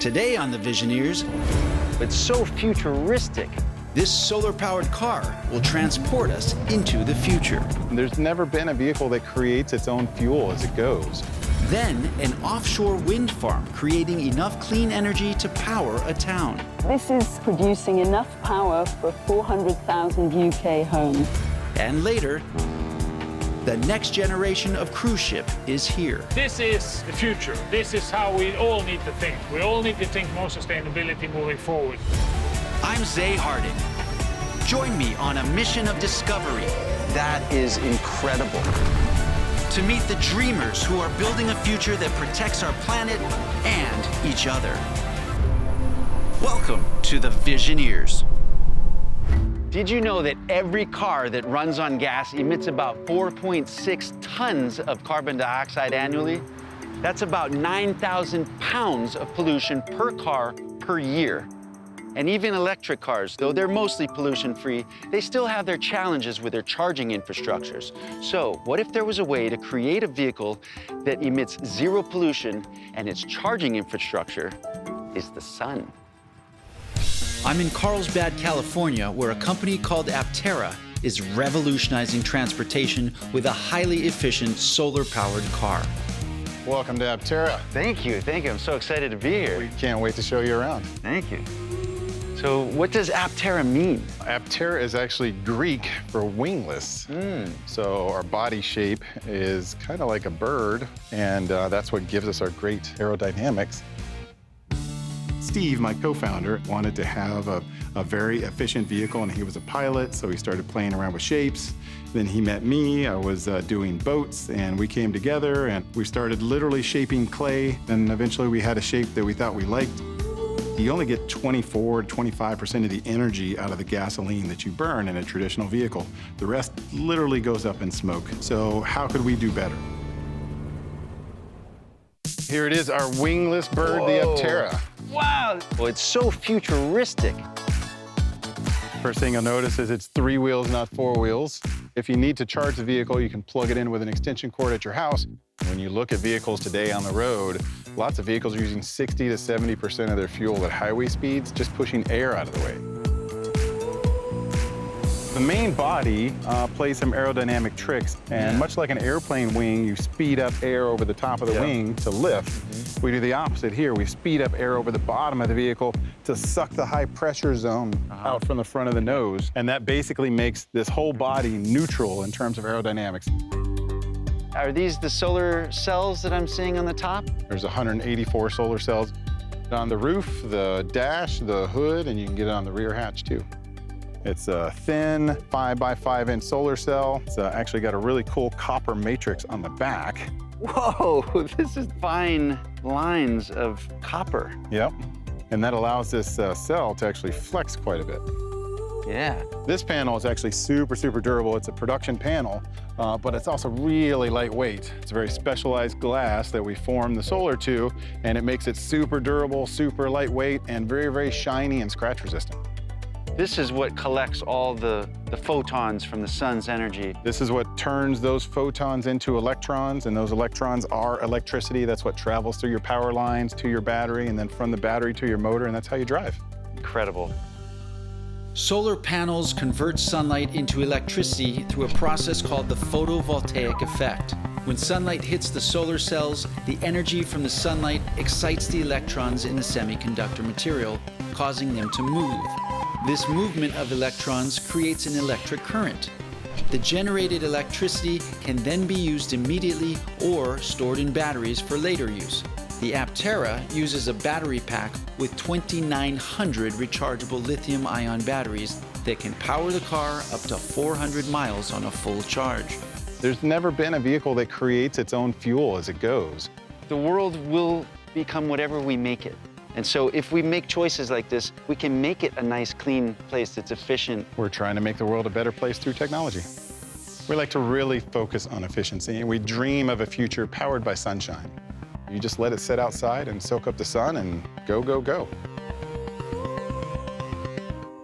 Today on the Visioneers, It's so futuristic. this solar-powered car will transport us into the future. There's never been a vehicle that creates its own fuel as it goes. Then, an offshore wind farm creating enough clean energy to power a town. This is producing enough power for 400,000 UK homes. And later, the next generation of cruise ship is here. This is the future. This is how we all need to think. We all need to think more sustainability moving forward. I'm Zay Harding. Join me on a mission of discovery That is incredible. to meet the dreamers who are building a future that protects our planet and each other. Welcome to the Visioneers. Did you know that every car that runs on gas emits about 4.6 tons of carbon dioxide annually? That's about 9,000 pounds of pollution per car per year. And even electric cars, though they're mostly pollution-free, they still have their challenges with their charging infrastructures. So what if there was a way to create a vehicle that emits zero pollution and its charging infrastructure is the sun? I'm in Carlsbad, California, where a company called Aptera is revolutionizing transportation with a highly efficient solar-powered car. Welcome to Aptera. Thank you, thank you. I'm so excited to be here. We can't wait to show you around. Thank you. So what does Aptera mean? Aptera is actually Greek for wingless. So our body shape is kind of like a bird, and that's what gives us our great aerodynamics. Steve, my co-founder, wanted to have a very efficient vehicle, and he was a pilot, so he started playing around with shapes. Then he met me. I was doing boats, and we came together, and we started literally shaping clay. And eventually we had a shape that we thought we liked. You only get 24 to 25% of the energy out of the gasoline that you burn in a traditional vehicle. The rest literally goes up in smoke. So how could we do better? Here it is, our wingless bird, the Aptera. Wow, well, it's so futuristic. First thing you'll notice is it's 3 wheels, not 4 wheels. If you need to charge the vehicle, you can plug it in with an extension cord at your house. When you look at vehicles today on the road, lots of vehicles are using 60 to 70% of their fuel at highway speeds, just pushing air out of the way. The main body plays some aerodynamic tricks, and much like an airplane wing, you speed up air over the top of the wing to lift. We do the opposite here. We speed up air over the bottom of the vehicle to suck the high pressure zone out from the front of the nose, and that basically makes this whole body neutral in terms of aerodynamics. Are these the solar cells that I'm seeing on the top? There's 184 solar cells on the roof, the dash, the hood, and you can get it on the rear hatch too. It's a thin 5 by 5 inch solar cell. It's actually got a really cool copper matrix on the back. Whoa, this is fine lines of copper. Yep. And that allows this cell to actually flex quite a bit. Yeah. This panel is actually super, super durable. It's a production panel, but it's also really lightweight. It's a very specialized glass that we form the solar to, and it makes it super durable, super lightweight, and very, very shiny and scratch resistant. This is what collects all the photons from the sun's energy. This is what turns those photons into electrons, and those electrons are electricity. That's what travels through your power lines to your battery, and then from the battery to your motor, and that's how you drive. Incredible. Solar panels convert sunlight into electricity through a process called the photovoltaic effect. When sunlight hits the solar cells, the energy from the sunlight excites the electrons in the semiconductor material, causing them to move. This movement of electrons creates an electric current. The generated electricity can then be used immediately or stored in batteries for later use. The Aptera uses a battery pack with 2,900 rechargeable lithium-ion batteries that can power the car up to 400 miles on a full charge. There's never been a vehicle that creates its own fuel as it goes. The world will become whatever we make it. And so if we make choices like this, we can make it a nice, clean place that's efficient. We're trying to make the world a better place through technology. We like to really focus on efficiency, and we dream of a future powered by sunshine. You just let it sit outside and soak up the sun and go, go, go.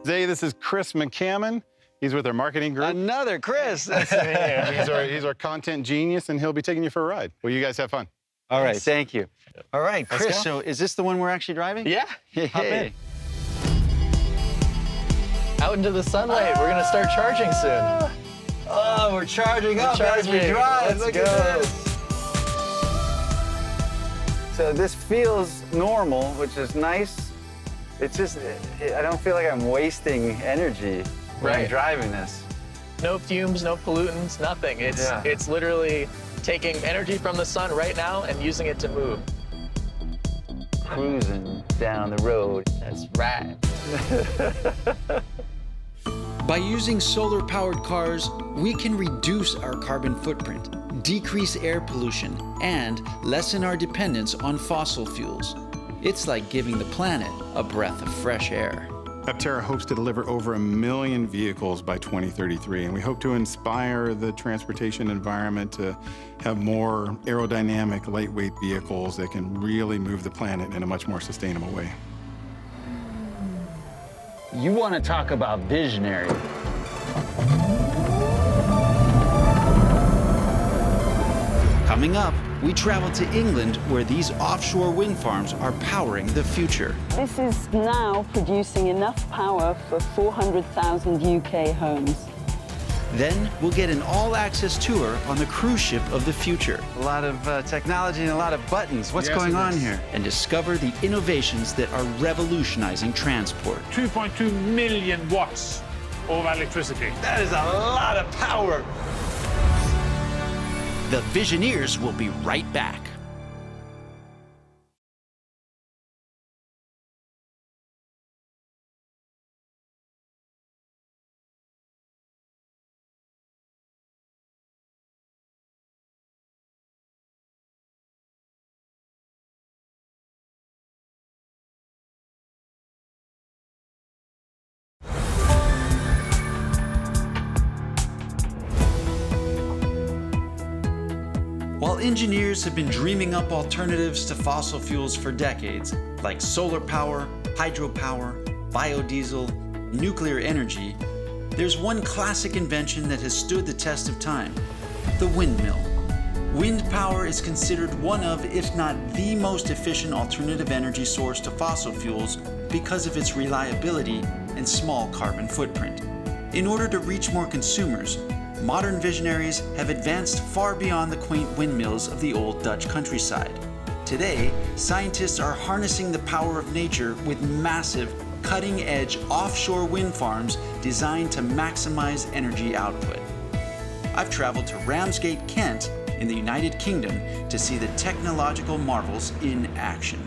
Zay, this is Chris McCammon. He's with our marketing group. Another Chris. He's our content genius, and he'll be taking you for a ride. Well, you guys have fun. All right, Nice. thank you. All right, Let's Chris, go. so is this the one we're actually driving? Yeah. Hop Hey. in. Out into the sunlight. We're gonna start charging soon. Oh, we're charging up as we charging. drive. Let's Look go. at this. So this feels normal, which is nice. It's just, I don't feel like I'm wasting energy when I'm Right. driving this. No fumes, no pollutants, nothing. It's literally taking energy from the sun right now and using it to move. Cruising down the road. That's right. By using solar-powered cars, we can reduce our carbon footprint, decrease air pollution, and lessen our dependence on fossil fuels. It's like giving the planet a breath of fresh air. Aptera hopes to deliver over 1 million vehicles by 2033, and we hope to inspire the transportation environment to have more aerodynamic, lightweight vehicles that can really move the planet in a much more sustainable way. You want to talk about visionary. Coming up, we travel to England where these offshore wind farms are powering the future. This is now producing enough power for 400,000 UK homes. Then we'll get an all-access tour on the cruise ship of the future A lot of technology and a lot of buttons. What's Yes, going it on is. here? and discover the innovations that are revolutionizing transport. 2.2 million watts of electricity. That is a lot of power. The Visioneers will be right back. While engineers have been dreaming up alternatives to fossil fuels for decades, like solar power, hydropower, biodiesel, nuclear energy, there's one classic invention that has stood the test of time: the windmill. Wind power is considered one of, if not the most efficient alternative energy source to fossil fuels because of its reliability and small carbon footprint. In order to reach more consumers, modern visionaries have advanced far beyond the quaint windmills of the old Dutch countryside. Today, scientists are harnessing the power of nature with massive, cutting-edge offshore wind farms designed to maximize energy output. I've traveled to Ramsgate, Kent, in the United Kingdom to see the technological marvels in action.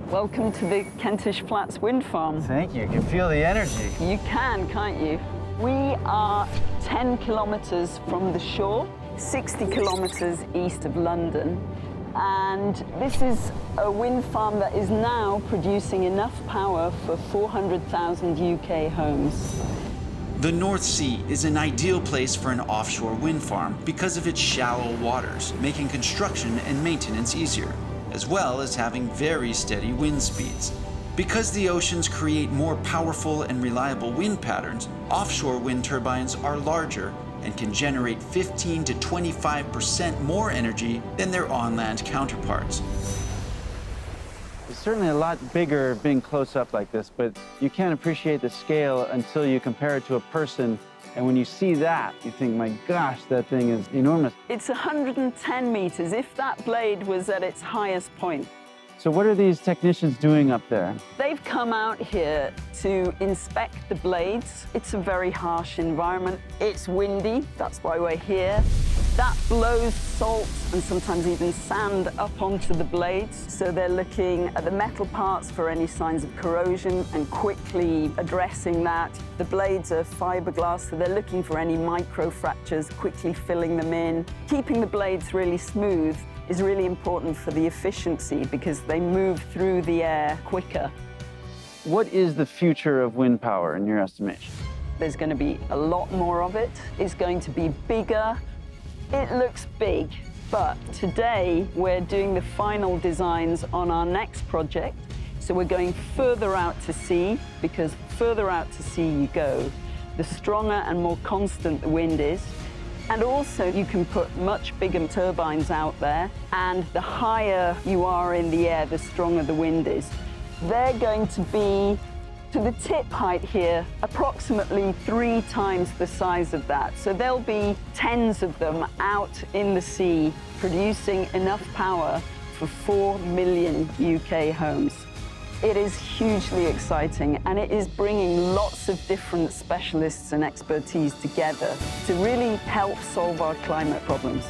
Welcome to the Kentish Flats wind farm. Thank you. You can feel the energy. You can, can't you? We are 10 kilometers from the shore, 60 kilometers east of London. And this is a wind farm that is now producing enough power for 400,000 UK homes. The North Sea is an ideal place for an offshore wind farm because of its shallow waters, making construction and maintenance easier, as well as having very steady wind speeds. Because the oceans create more powerful and reliable wind patterns, offshore wind turbines are larger and can generate 15 to 25% more energy than their on-land counterparts. It's certainly a lot bigger being close up like this, but you can't appreciate the scale until you compare it to a person. And when you see that, you think, my gosh, that thing is enormous. It's 110 meters, if that blade was at its highest point. So what are these technicians doing up there? They've come out here to inspect the blades. It's a very harsh environment. It's windy, that's why we're here. That blows salt and sometimes even sand up onto the blades. So they're looking at the metal parts for any signs of corrosion and quickly addressing that. The blades are fiberglass, so they're looking for any micro fractures, quickly filling them in. Keeping the blades really smooth is really important for the efficiency because they move through the air quicker. What is the future of wind power in your estimation? There's going to be a lot more of it. It's going to be bigger. It looks big, but today we're doing the final designs on our next project. So we're going further out to sea, because further out to sea you go, the stronger and more constant the wind is. And also you can put much bigger turbines out there, and the higher you are in the air, the stronger the wind is. They're going to be, to the tip height here, approximately 3 times the size of that. So there'll be tens of them out in the sea, producing enough power for 4 million UK homes. It is hugely exciting, and it is bringing lots of different specialists and expertise together to really help solve our climate problems.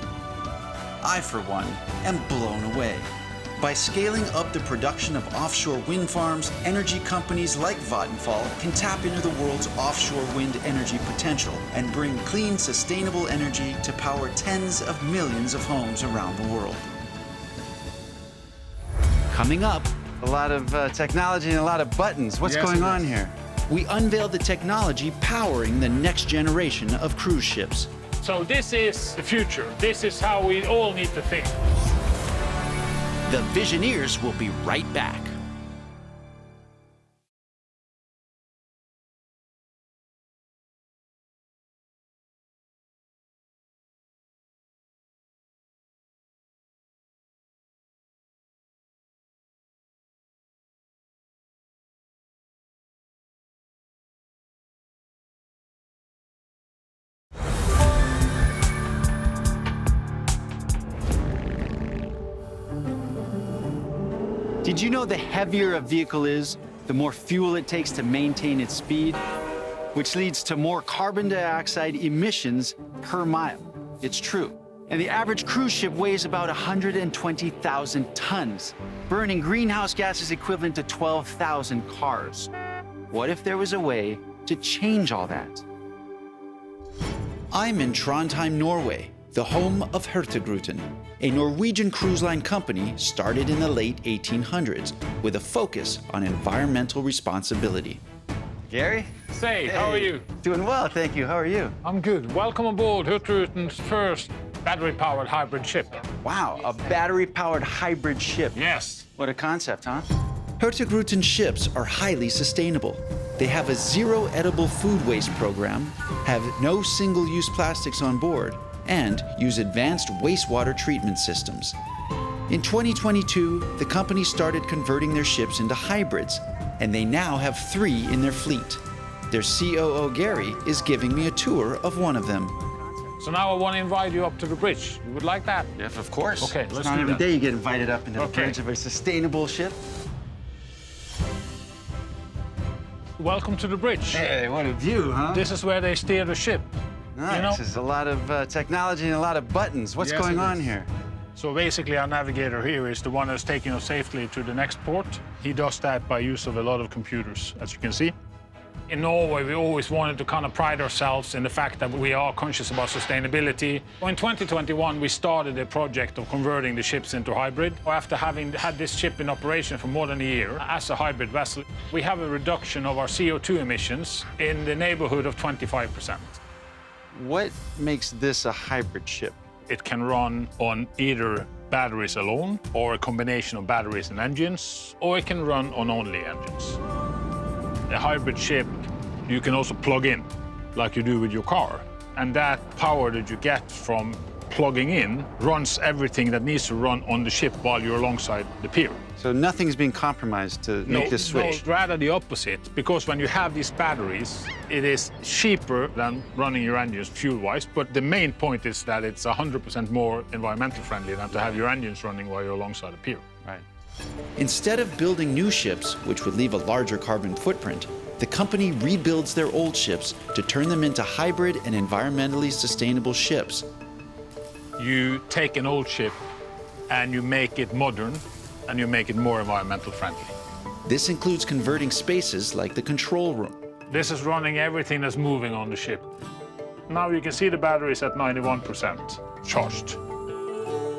I, for one, am blown away. By scaling up the production of offshore wind farms, energy companies like Vattenfall can tap into the world's offshore wind energy potential and bring clean, sustainable energy to power tens of millions of homes around the world. Coming up, A lot of technology and a lot of buttons. What's going on here? we unveil the technology powering the next generation of cruise ships. So this is the future. This is how we all need to think. The Visioneers will be right back. Did you know the heavier a vehicle is, the more fuel it takes to maintain its speed, which leads to more carbon dioxide emissions per mile? It's true. And the average cruise ship weighs about 120,000 tons, burning greenhouse gases equivalent to 12,000 cars. What if there was a way to change all that? I'm in Trondheim, Norway, the home of Hurtigruten, a Norwegian cruise line company started in the late 1800s with a focus on environmental responsibility. Gerry? Say, how are you? Doing well, thank you. How are you? I'm good. Welcome aboard Hurtigruten's first battery-powered hybrid ship. Wow, a battery-powered hybrid ship. Yes. What a concept, huh? Hurtigruten ships are highly sustainable. They have a zero edible food waste program, have no single-use plastics on board, and use advanced wastewater treatment systems. In 2022, the company started converting their ships into hybrids, and they now have 3 in their fleet. Their C.O.O. Gerry is giving me a tour of one of them. So now I want to invite you up to the bridge. You would like that? Yes, of course. Okay, It's let's not do every that. day you get invited up into the Okay. bridge of a sustainable ship. Welcome to the bridge. Hey, what a view, huh? This is where they steer the ship. Nice. You know? There's a lot of technology and a lot of buttons. What's Yes, going it on is. here? So basically our navigator here is the one that's taking us safely to the next port. He does that by use of a lot of computers, as you can see. In Norway, we always wanted to kind of pride ourselves in the fact that we are conscious about sustainability. In 2021, we started a project of converting the ships into hybrid. After having had this ship in operation for more than a year as a hybrid vessel, we have a reduction of our CO2 emissions in the neighborhood of 25%. What makes this a hybrid ship? It can run on either batteries alone, or a combination of batteries and engines, or it can run on only engines. A hybrid ship, you can also plug in, like you do with your car. And that power that you get from plugging in runs everything that needs to run on the ship while you're alongside the pier. So nothing's being compromised to make this switch. No, rather the opposite, because when you have these batteries, it is cheaper than running your engines fuel-wise, but the main point is that it's 100% more environmental friendly than to have your engines running while you're alongside a pier. Right. Instead of building new ships, which would leave a larger carbon footprint, the company rebuilds their old ships to turn them into hybrid and environmentally sustainable ships. You take an old ship and you make it modern and you make it more environmental friendly. This includes converting spaces like the control room. This is running everything that's moving on the ship. Now you can see the batteries at 91% charged.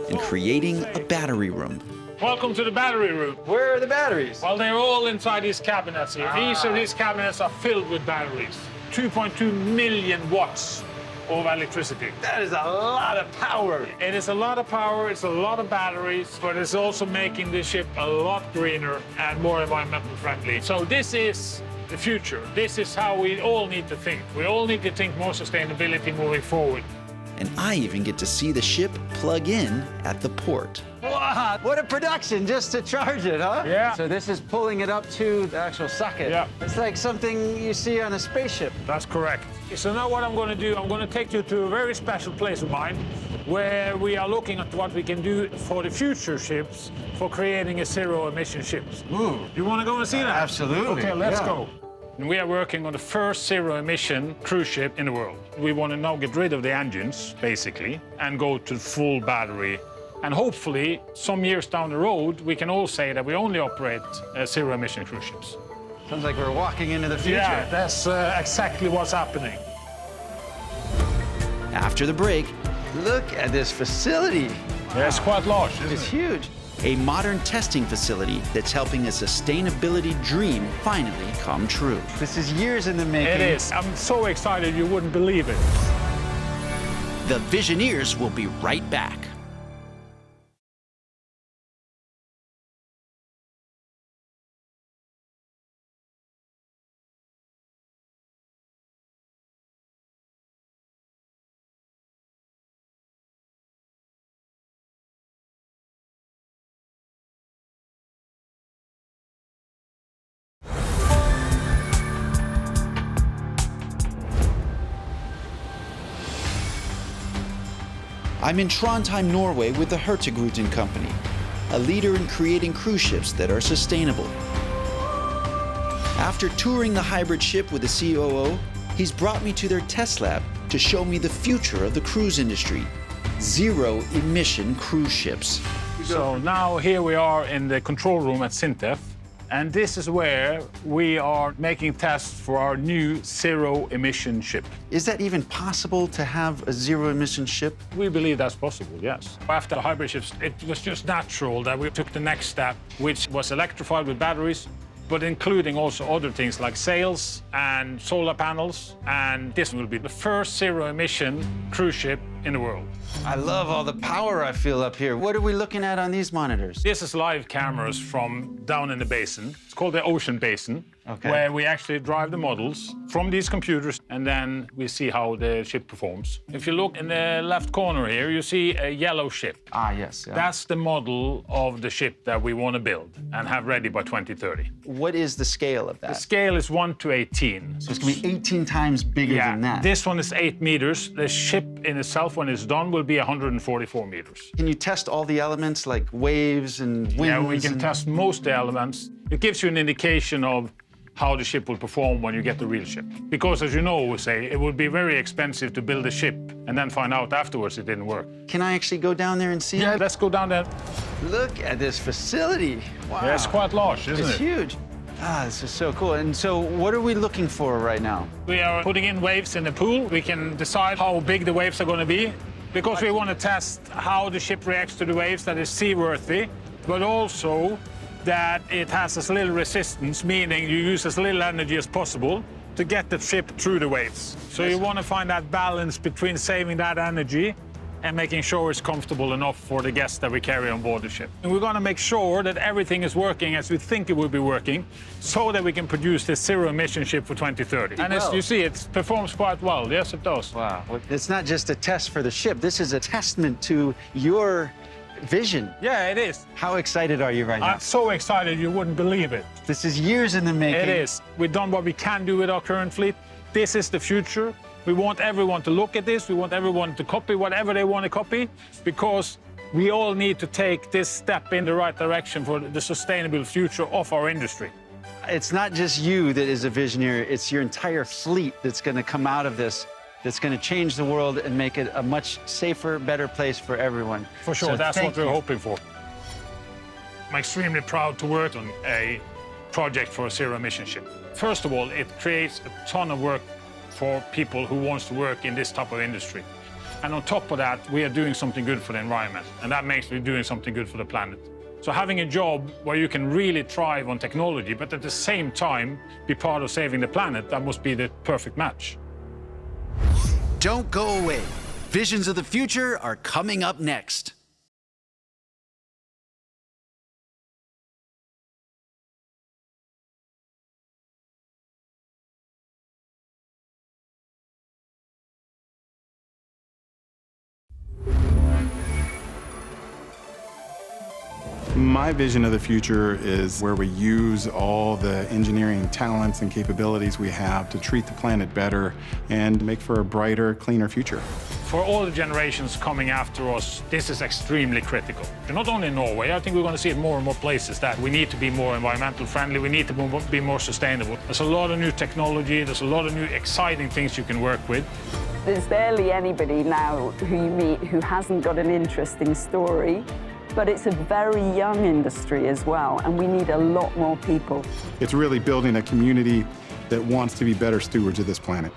And creating a battery room. Welcome to the battery room. Where are the batteries? Well, they're all inside these cabinets here. Each of these cabinets are filled with batteries. 2.2 million watts of electricity. That is a lot of power. It is a lot of power, it's a lot of batteries, but it's also making the ship a lot greener and more environmental friendly. So this is the future. This is how we all need to think. We all need to think more sustainability moving forward. and I even get to see the ship plug in at the port. Wow, what a production just to charge it, huh? Yeah. So this is pulling it up to the actual socket. Yeah. It's like something you see on a spaceship. That's correct. So now what I'm going to do, I'm going to take you to a very special place of mine where we are looking at what we can do for the future ships for creating a zero-emission ships. Ooh. You want to go and see that? Absolutely. Okay, let's Yeah. go. And we are working on the first zero-emission cruise ship in the world. We want to now get rid of the engines, basically, and go to full battery. And hopefully, some years down the road, we can all say that we only operate zero-emission cruise ships. Sounds like we're walking into the future. Yeah, that's exactly what's happening. After the break, Look at this facility. Yeah, it's quite large, isn't It's it? huge. a modern testing facility that's helping a sustainability dream finally come true. This is years in the making. It is. I'm so excited you wouldn't believe it. The Visioneers will be right back. I'm in Trondheim, Norway with the Hurtigruten company, a leader in creating cruise ships that are sustainable. After touring the hybrid ship with the C.O.O, he's brought me to their test lab to show me the future of the cruise industry, zero-emission cruise ships. So now here we are in the control room at Sintef, and this is where we are making tests for our new zero-emission ship. Is that even possible to have a zero-emission ship? We believe that's possible, yes. After the hybrid ships, it was just natural that we took the next step, which was electrified with batteries, but including also other things like sails and solar panels. And this will be the first zero-emission cruise ship in the world. I love all the power I feel up here. What are we looking at on these monitors? This is live cameras from down in the basin. It's called the ocean basin, where we actually drive the models from these computers, and then we see how the ship performs. If you look in the left corner here, you see a yellow ship. Ah, yes. Yeah. That's the model of the ship that we want to build and have ready by 2030. What is the scale of The that? scale is 1:18. So it's going to be 18 times bigger than that. This one is 8 meters. The ship in itself, when it's done, will be 144 meters. Can you test all the elements like waves and winds? Yeah, we can and... test most elements. It gives you an indication of how the ship will perform when you get the real ship. Because, as you know, we say, it would be very expensive to build a ship and then find out afterwards it didn't work. Can I actually go down there and see Yeah, it? let's go down there. Look at this facility. Wow. Yeah, it's quite large, isn't It's it? huge. Ah, this is so cool. And so what are we looking for right now? We are putting in waves in the pool. We can decide how big the waves are going to be because we want to test how the ship reacts to the waves that is seaworthy, but also that it has as little resistance, meaning you use as little energy as possible to get the ship through the waves. So you want to find that balance between saving that energy and making sure it's comfortable enough for the guests that we carry on board the ship. And we're going to make sure that everything is working as we think it will be working so that we can produce this zero-emission ship for 2030. And as you see, it performs quite well. Yes, it does. Wow. It's not just a test for the ship. This is a testament to your vision. Yeah, it is. How excited are you right now? I'm so excited you wouldn't believe it. This is years in the making. It is. We've done what we can do with our current fleet. This is the future. We want everyone to look at this. We want everyone to copy whatever they want to copy, because we all need to take this step in the right direction for the sustainable future of our industry. It's not just you that is a visionary, it's your entire fleet that's going to come out of this, that's going to change the world and make it a much safer, better place for everyone. For sure, So that's thank what we're you. hoping for. I'm extremely proud to work on a project for a zero-emission ship. First of all, it creates a ton of work for people who wants to work in this type of industry. And on top of that, we are doing something good for the environment, and that makes me doing something good for the planet. So having a job where you can really thrive on technology, but at the same time be part of saving the planet, that must be the perfect match. Don't go away. Visions of the future are coming up next. My vision of the future is where we use all the engineering talents and capabilities we have to treat the planet better and make for a brighter, cleaner future. For all the generations coming after us, this is extremely critical. Not only in Norway, I think we're going to see it more and more places that we need to be more environmental friendly, we need to be more sustainable. There's a lot of new technology, there's a lot of new exciting things you can work with. There's barely anybody now who you meet who hasn't got an interesting story, but it's a very young industry as well, and we need a lot more people. It's really building a community that wants to be better stewards of this planet.